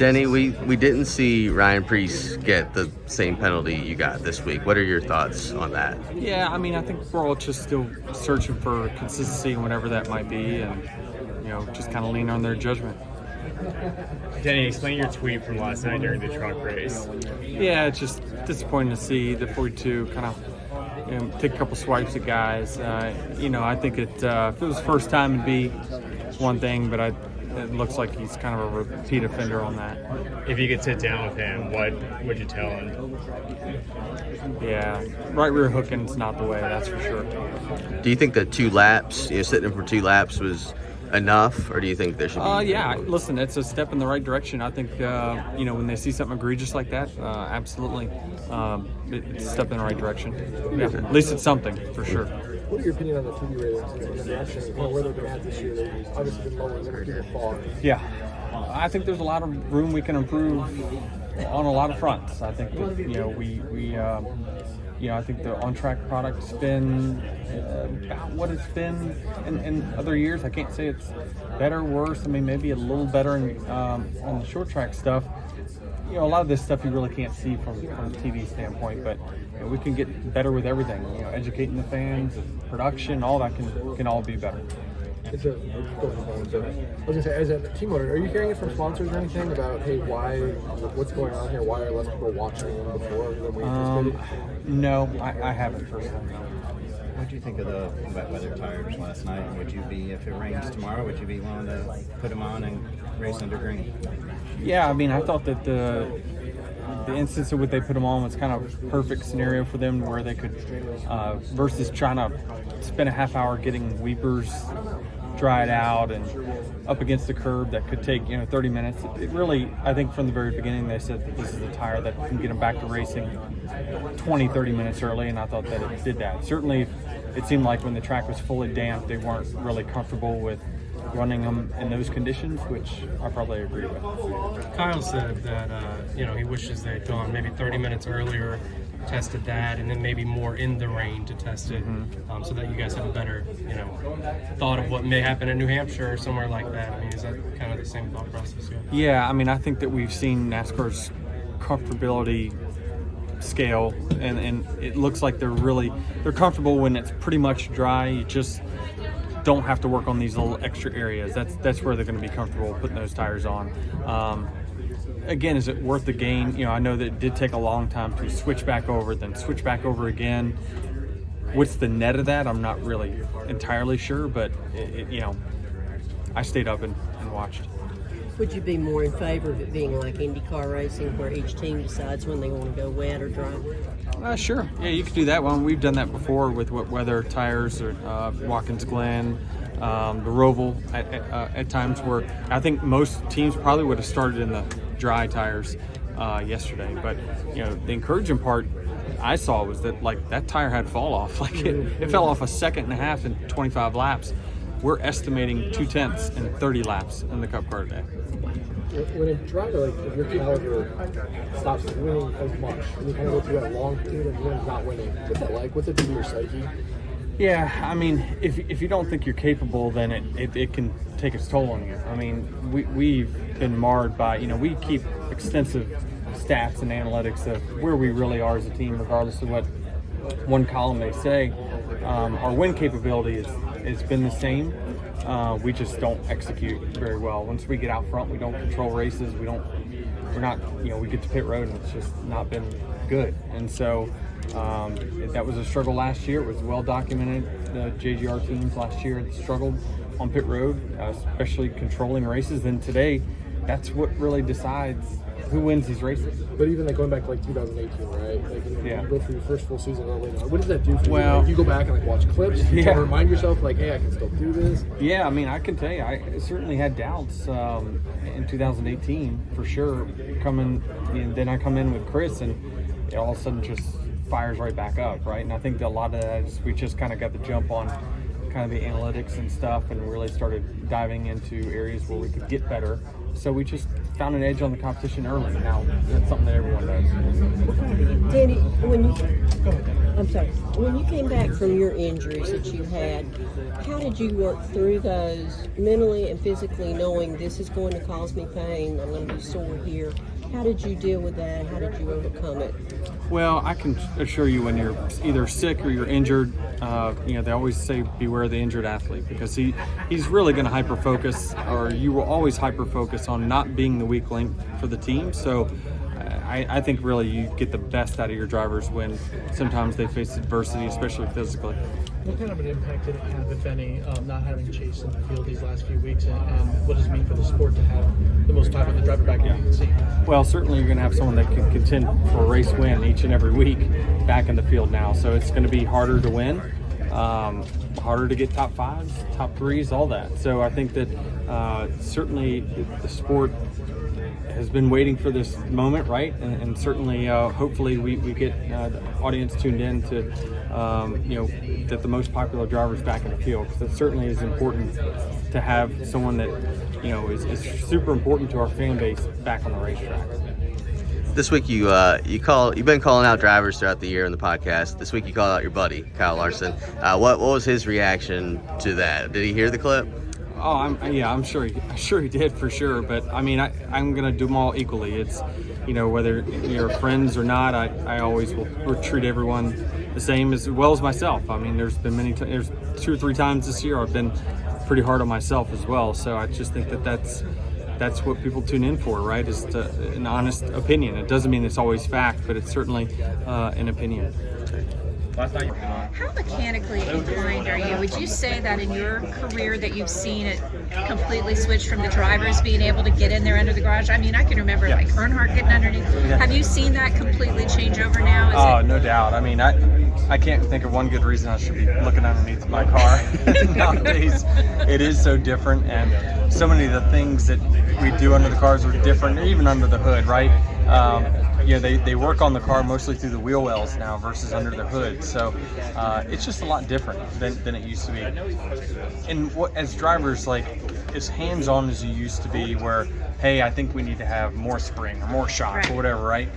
Denny, we didn't see Ryan Preece get the same penalty you got this week. What are your thoughts on that? Yeah, I mean, I think we're all just still searching for consistency and whatever that might be, and just kind of lean on their judgment. Denny, explain your tweet from last night during the truck race. Yeah, it's just disappointing to see the 42 kind of take a couple swipes at guys. I think if it was the first time, it'd be one thing, but it looks like he's kind of a repeat offender on that. If you could sit down with him, what would you tell him? Yeah, right rear hooking's not the way, that's for sure. Do you think that 2 laps, sitting in for 2 laps was enough, or do you think there should be? Yeah, listen, it's a step in the right direction. I think, when they see something egregious like that, absolutely, it's a step in the right direction. Yeah, at least it's something, for sure. What are your opinion on the TV ratings and the direction, where they're going to have this year? They've obviously been lower than people thought. Yeah, I think there's a lot of room we can improve on a lot of fronts. I think that, I think the on-track product's been about what it's been in other years. I can't say it's better or worse. I mean, maybe a little better on the short track stuff. A lot of this stuff you really can't see from a TV standpoint, but we can get better with everything. Educating the fans, production, all that can all be better. I was going to say, as a team owner, are you hearing it from sponsors or anything about, hey, what's going on here? Why are less people watching than before than we anticipated? No, I haven't personally. What do you think of the wet weather tires last night? Would you be, if it rains tomorrow, would you be willing to put them on and race under green? Yeah, I mean, I thought that the instance of what they put them on was kind of perfect scenario for them, where they could, versus trying to spend a half hour getting weepers dried out and up against the curb that could take 30 minutes. It really, I think from the very beginning they said that this is a tire that can get them back to racing 20-30 minutes early, and I thought that it did that. Certainly it seemed like when the track was fully damp, they weren't really comfortable with running them in those conditions, which I probably agree with. Kyle said that he wishes they'd gone maybe 30 minutes earlier, tested that, and then maybe more in the rain to test it, so that you guys have a better thought of what may happen in New Hampshire or somewhere like that. I mean, is that kind of the same thought process here? Yeah, I mean, I think that we've seen NASCAR's comfortability scale, and it looks like they're comfortable when it's pretty much dry. You just don't have to work on these little extra areas. That's where they're going to be comfortable putting those tires on. Again, is it worth the gain? I know that it did take a long time to switch back over, then switch back over again. What's the net of that? I'm not really entirely sure, but I stayed up and watched. Would you be more in favor of it being like IndyCar racing, where each team decides when they want to go wet or dry? Sure. Yeah, you could do that one. We've done that before with wet weather tires, or Watkins Glen, the Roval at times, where I think most teams probably would have started in the dry tires yesterday. But the encouraging part I saw was that that tire had fall off. It fell off a second and a half in 25 laps. We're estimating 2/10 in 30 laps in the Cup car today. When a driver, if your caliber stops winning as much, and you kind of go through that long period of wins not winning, what's that like? What's it do to your psyche? Yeah, I mean, if you don't think you're capable, then it can take its toll on you. I mean, we've been marred by, we keep extensive stats and analytics of where we really are as a team, regardless of what one column may say. Our win capability has been the same. We just don't execute very well. Once we get out front, we don't control races. We get to pit road and it's just not been good. And so that was a struggle last year. It was well documented. The JGR teams last year had struggled on pit road, especially controlling races. And today, that's what really decides who wins these races. But even going back to 2018, right? Yeah. You go through your first full season early. What does that do for you? Well, You go back and watch clips. You remind yourself, hey, I can still do this. Yeah, I mean, I can tell you, I certainly had doubts in 2018 for sure. Then I come in with Chris, and it all of a sudden just fires right back up, right? And I think that a lot of that is we just kind of got the jump on kind of the analytics and stuff and really started diving into areas where we could get better. So we just found an edge on the competition early. Now that's something that everyone does. Denny, when you came back from your injuries that you had, how did you work through those mentally and physically, knowing this is going to cause me pain, I'm going to be sore here? How did you deal with that? How did you overcome it? Well, I can assure you, when you're either sick or you're injured, they always say beware the injured athlete, because he's really going to hyper-focus, or you will always hyper-focus on not being the weak link for the team. So I think really you get the best out of your drivers when sometimes they face adversity, especially physically. What kind of an impact did it have, if any, not having Chase in the field these last few weeks, and what does it mean for the sport to have the most time on the driver back in the seat? Well, certainly you're going to have someone that can contend for a race win each and every week back in the field now. So it's going to be harder to win, harder to get top fives, top threes, all that. So I think that certainly the sport has been waiting for this moment, right? And certainly, hopefully, we get the audience tuned in to, that the most popular driver's back in the field. Because it certainly is important to have someone that, is super important to our fan base back on the racetrack. This week you've been calling out drivers throughout the year in the podcast. This week you called out your buddy Kyle Larson. What was his reaction to that? Did he hear the clip? Oh, I'm sure he did, for sure. But I mean, I'm gonna do them all equally. It's, whether you're friends or not, I always will treat everyone the same as well as myself. I mean, there's been there's 2 or 3 times this year I've been pretty hard on myself as well. So I just think that's what people tune in for, right? Is an honest opinion. It doesn't mean it's always fact, but it's certainly an opinion. How mechanically inclined are you? Would you say that in your career that you've seen it completely switch from the drivers being able to get in there under the garage? I mean, I can remember like Earnhardt getting underneath. Yeah. Have you seen that completely change over now? No doubt. I mean, I can't think of one good reason I should be looking underneath my car. Nowadays, it is so different, and so many of the things that we do under the cars are different, even under the hood, right? They work on the car mostly through the wheel wells now versus under the hood. So it's just a lot different than it used to be. And as drivers, like, as hands-on as you used to be, where, hey, I think we need to have more spring or more shock or whatever, right?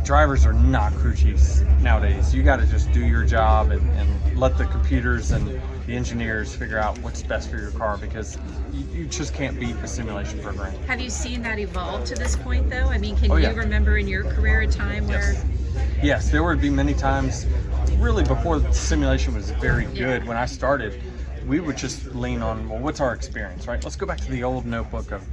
Drivers are not crew chiefs nowadays. You got to just do your job and let the computers and the engineers figure out what's best for your car, because you just can't beat the simulation program. Have you seen that evolve to this point, though? I mean, can you remember in your career a time where... Yes, there would be many times, really before the simulation was very good. When I started, we would just lean on, well, what's our experience, right? Let's go back to the old notebook of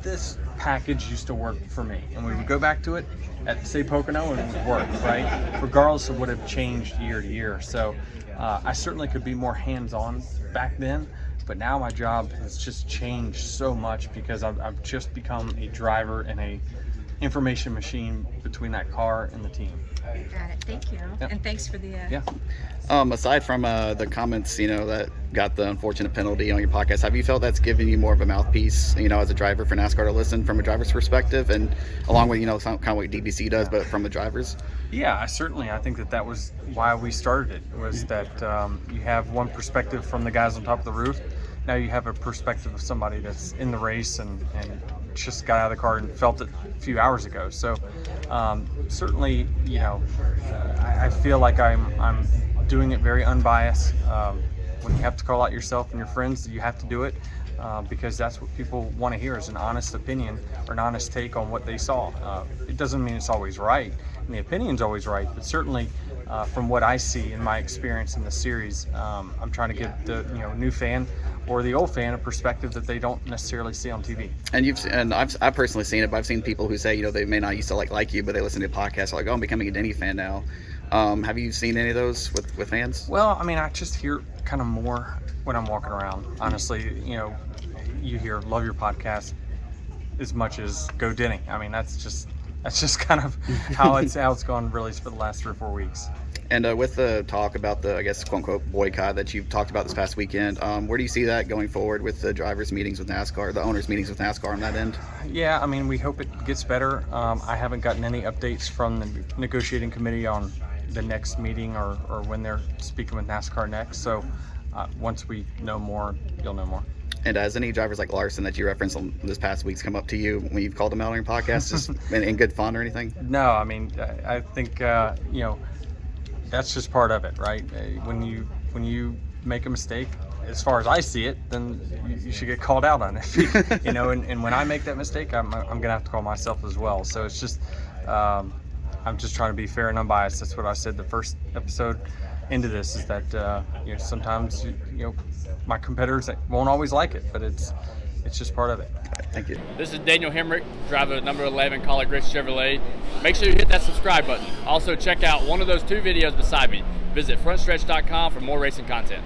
this package used to work for me. And we would go back to it at, say, Pocono, and it would work, right? Regardless of what had changed year to year. So I certainly could be more hands-on back then, but now my job has just changed so much because I've just become a driver and a information machine between that car and the team. Got it. Thank you. Yep. And thanks for the... Aside from the comments, that got the unfortunate penalty on your podcast, have you felt that's given you more of a mouthpiece, as a driver for NASCAR to listen from a driver's perspective, and along with, kind of what DBC does, but from the drivers? Yeah, I think that was why we started it, was that you have one perspective from the guys on top of the roof. Now you have a perspective of somebody that's in the race and just got out of the car and felt it a few hours ago. So certainly, I feel like I'm doing it very unbiased. When you have to call out yourself and your friends, you have to do it because that's what people want to hear, is an honest opinion or an honest take on what they saw. It doesn't mean it's always right, and the opinion's always right, but certainly from what I see in my experience in the series, I'm trying to give the new fan or the old fan a perspective that they don't necessarily see on TV. And I've personally seen it, but I've seen people who say, they may not used to like you, but they listen to podcasts like, oh, I'm becoming a Denny fan now. Have you seen any of those with fans? Well, I mean, I just hear kind of more when I'm walking around. Honestly, you hear love your podcast as much as go Denny. I mean, that's just kind of how it's gone really for the last 3 or 4 weeks. And with the talk about the, I guess, quote-unquote boycott that you've talked about this past weekend, where do you see that going forward with the drivers' meetings with NASCAR, the owners' meetings with NASCAR on that end? Yeah, I mean, we hope it gets better. I haven't gotten any updates from the negotiating committee on the next meeting or when they're speaking with NASCAR next. So once we know more, you'll know more. And has any drivers like Larson that you referenced on this past weeks come up to you when you've called them out on your podcast, just in good fun or anything? No, I mean, I think you know, that's just part of it, right? When you make a mistake, as far as I see it, then you should get called out on it. You know, and when I make that mistake, I'm gonna have to call myself as well. So it's just I'm just trying to be fair and unbiased. That's what I said the first episode into this, is that you know, sometimes you know, my competitors won't always like it, but it's just part of it. Thank you. This is Daniel Hemrick, driver number 11, Collar Grits Chevrolet. Make sure you hit that subscribe button. Also check out one of those 2 videos beside me. Visit frontstretch.com for more racing content.